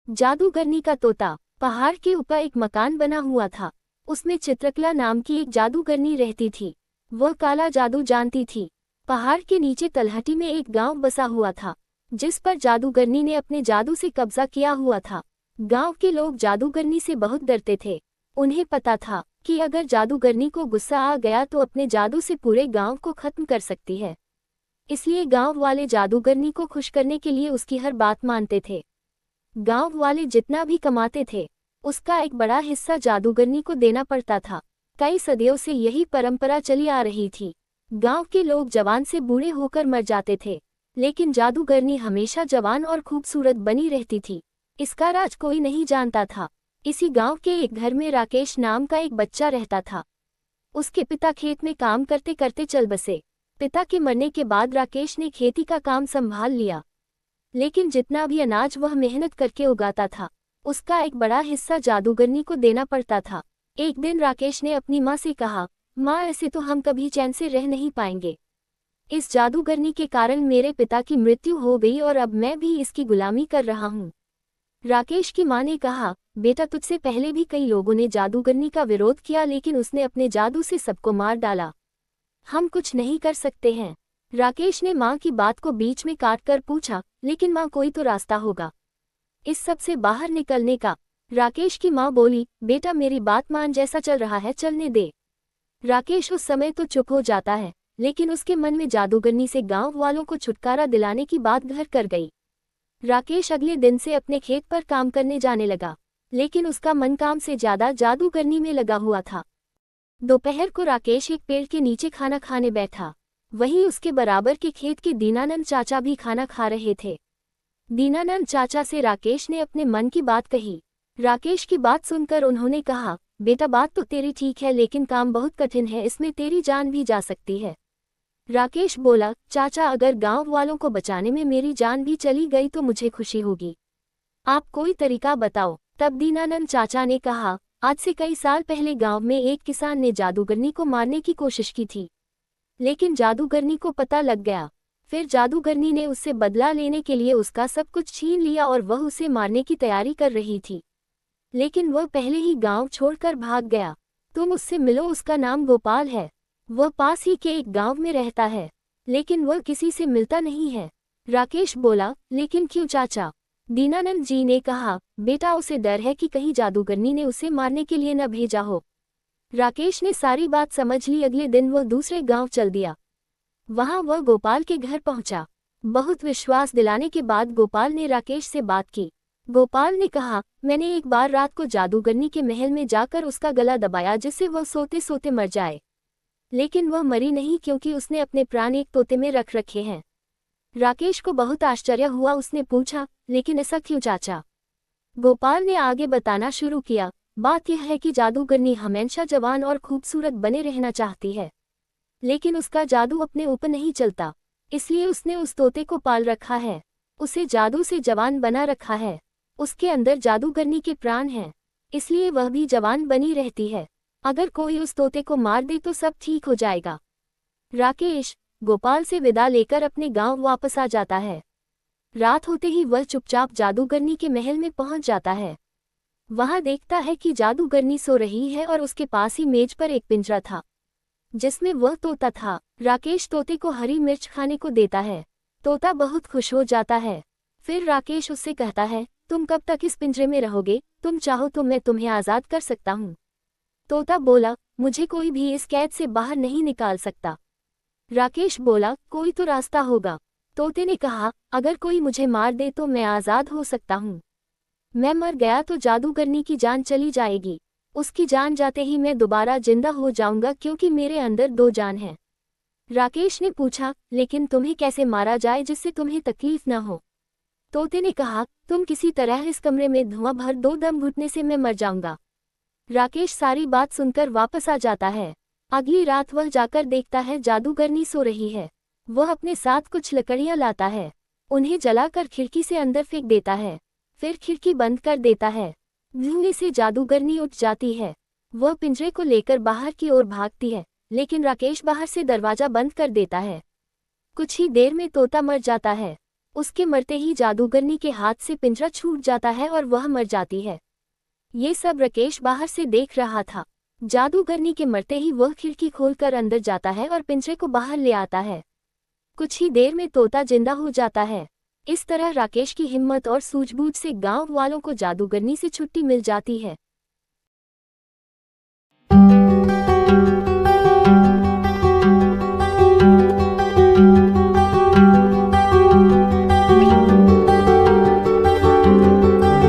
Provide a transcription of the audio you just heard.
जादूगरनी का तोता। पहाड़ के ऊपर एक मकान बना हुआ था। उसमें चित्रकला नाम की एक जादूगरनी रहती थी। वह काला जादू जानती थी। पहाड़ के नीचे तलहटी में एक गांव बसा हुआ था, जिस पर जादूगरनी ने अपने जादू से कब्जा किया हुआ था। गांव के लोग जादूगरनी से बहुत डरते थे। उन्हें पता था कि अगर जादूगरनी को गुस्सा आ गया तो अपने जादू से पूरे गांव को खत्म कर सकती है। इसलिए गांव वाले जादूगरनी को खुश करने के लिए उसकी हर बात मानते थे। गांव वाले जितना भी कमाते थे, उसका एक बड़ा हिस्सा जादूगरनी को देना पड़ता था। कई सदियों से यही परंपरा चली आ रही थी। गांव के लोग जवान से बूढ़े होकर मर जाते थे, लेकिन जादूगरनी हमेशा जवान और खूबसूरत बनी रहती थी। इसका राज कोई नहीं जानता था। इसी गांव के एक घर में राकेश नाम का एक बच्चा रहता था। उसके पिता खेत में काम करते करते चल बसे। पिता के मरने के बाद राकेश ने खेती का काम संभाल लिया, लेकिन जितना भी अनाज वह मेहनत करके उगाता था, उसका एक बड़ा हिस्सा जादूगरनी को देना पड़ता था। एक दिन राकेश ने अपनी माँ से कहा, माँ, ऐसे तो हम कभी चैन से रह नहीं पाएंगे। इस जादूगरनी के कारण मेरे पिता की मृत्यु हो गई और अब मैं भी इसकी गुलामी कर रहा हूँ। राकेश की माँ ने कहा, बेटा, तुझसे पहले भी कई लोगों ने जादूगरनी का विरोध किया, लेकिन उसने अपने जादू से सबको मार डाला। हम कुछ नहीं कर सकते हैं। राकेश ने माँ की बात को बीच में काटकर पूछा, लेकिन माँ, कोई तो रास्ता होगा इस सब से बाहर निकलने का। राकेश की माँ बोली, बेटा, मेरी बात मान, जैसा चल रहा है चलने दे। राकेश उस समय तो चुप हो जाता है, लेकिन उसके मन में जादूगरनी से गांव वालों को छुटकारा दिलाने की बात घर कर गई। राकेश अगले दिन से अपने खेत पर काम करने जाने लगा, लेकिन उसका मन काम से ज्यादा जादूगरनी में लगा हुआ था। दोपहर को राकेश एक पेड़ के नीचे खाना खाने बैठा। वहीं उसके बराबर के खेत के दीनानंद चाचा भी खाना खा रहे थे। दीनानंद चाचा से राकेश ने अपने मन की बात कही। राकेश की बात सुनकर उन्होंने कहा, बेटा, बात तो तेरी ठीक है, लेकिन काम बहुत कठिन है, इसमें तेरी जान भी जा सकती है। राकेश बोला, चाचा, अगर गांव वालों को बचाने में मेरी जान भी चली गई तो मुझे खुशी होगी। आप कोई तरीका बताओ। तब दीनानंद चाचा ने कहा, आज से कई साल पहले गांव में एक किसान ने जादूगरनी को मारने की कोशिश की थी, लेकिन जादूगरनी को पता लग गया। फिर जादूगरनी ने उससे बदला लेने के लिए उसका सब कुछ छीन लिया और वह उसे मारने की तैयारी कर रही थी, लेकिन वह पहले ही गांव छोड़कर भाग गया। तुम उससे मिलो, उसका नाम गोपाल है। वह पास ही के एक गांव में रहता है, लेकिन वह किसी से मिलता नहीं है। राकेश बोला, लेकिन क्यों चाचा? दीनानंद जी ने कहा, बेटा, उसे डर है कि कहीं जादूगरनी ने उसे मारने के लिए न भेजा हो। राकेश ने सारी बात समझ ली। अगले दिन वह दूसरे गांव चल दिया। वहां वह गोपाल के घर पहुंचा। बहुत विश्वास दिलाने के बाद गोपाल ने राकेश से बात की। गोपाल ने कहा, मैंने एक बार रात को जादूगरनी के महल में जाकर उसका गला दबाया, जिससे वह सोते सोते मर जाए, लेकिन वह मरी नहीं, क्योंकि उसने अपने प्राण एक तोते में रख रखे हैं। राकेश को बहुत आश्चर्य हुआ। उसने पूछा, लेकिन ऐसा क्यों चाचा? गोपाल ने आगे बताना शुरू किया, बात यह है कि जादूगरनी हमेशा जवान और खूबसूरत बने रहना चाहती है, लेकिन उसका जादू अपने ऊपर नहीं चलता, इसलिए उसने उस तोते को पाल रखा है। उसे जादू से जवान बना रखा है। उसके अंदर जादूगरनी के प्राण हैं, इसलिए वह भी जवान बनी रहती है। अगर कोई उस तोते को मार दे तो सब ठीक हो जाएगा। राकेश गोपाल से विदा लेकर अपने गांव वापस आ जाता है। रात होते ही वह चुपचाप जादूगरनी के महल में पहुंच जाता है। वहां देखता है कि जादूगरनी सो रही है और उसके पास ही मेज पर एक पिंजरा था, जिसमें वह तोता था। राकेश तोते को हरी मिर्च खाने को देता है। तोता बहुत खुश हो जाता है। फिर राकेश उससे कहता है, तुम कब तक इस पिंजरे में रहोगे? तुम चाहो तो मैं तुम्हें आज़ाद कर सकता हूँ। तोता बोला, मुझे कोई भी इस कैद से बाहर नहीं निकाल सकता। राकेश बोला, कोई तो रास्ता होगा। तोते ने कहा, अगर कोई मुझे मार दे तो मैं आज़ाद हो सकता हूँ। मैं मर गया तो जादूगरनी की जान चली जाएगी। उसकी जान जाते ही मैं दोबारा जिंदा हो जाऊंगा, क्योंकि मेरे अंदर दो जान हैं। राकेश ने पूछा, लेकिन तुम्हें कैसे मारा जाए जिससे तुम्हें तकलीफ न हो? तोते ने कहा, तुम किसी तरह इस कमरे में धुआं भर दो, दम घुटने से मैं मर जाऊंगा। राकेश सारी बात सुनकर वापस आ जाता है। अगली रात वह जाकर देखता है जादूगरनी सो रही है। वह अपने साथ कुछ लकड़ियां लाता है, उन्हें जलाकर खिड़की से अंदर फेंक देता है, फिर खिड़की बंद कर देता है। धुएं से जादूगरनी उठ जाती है। वह पिंजरे को लेकर बाहर की ओर भागती है, लेकिन राकेश बाहर से दरवाजा बंद कर देता है। कुछ ही देर में तोता मर जाता है। उसके मरते ही जादूगरनी के हाथ से पिंजरा छूट जाता है और वह मर जाती है। ये सब राकेश बाहर से देख रहा था। जादूगरनी के मरते ही वह खिड़की खोलकर अंदर जाता है और पिंजरे को बाहर ले आता है। कुछ ही देर में तोता जिंदा हो जाता है। इस तरह राकेश की हिम्मत और सूझबूझ से गांव वालों को जादूगरनी से छुट्टी मिल जाती है।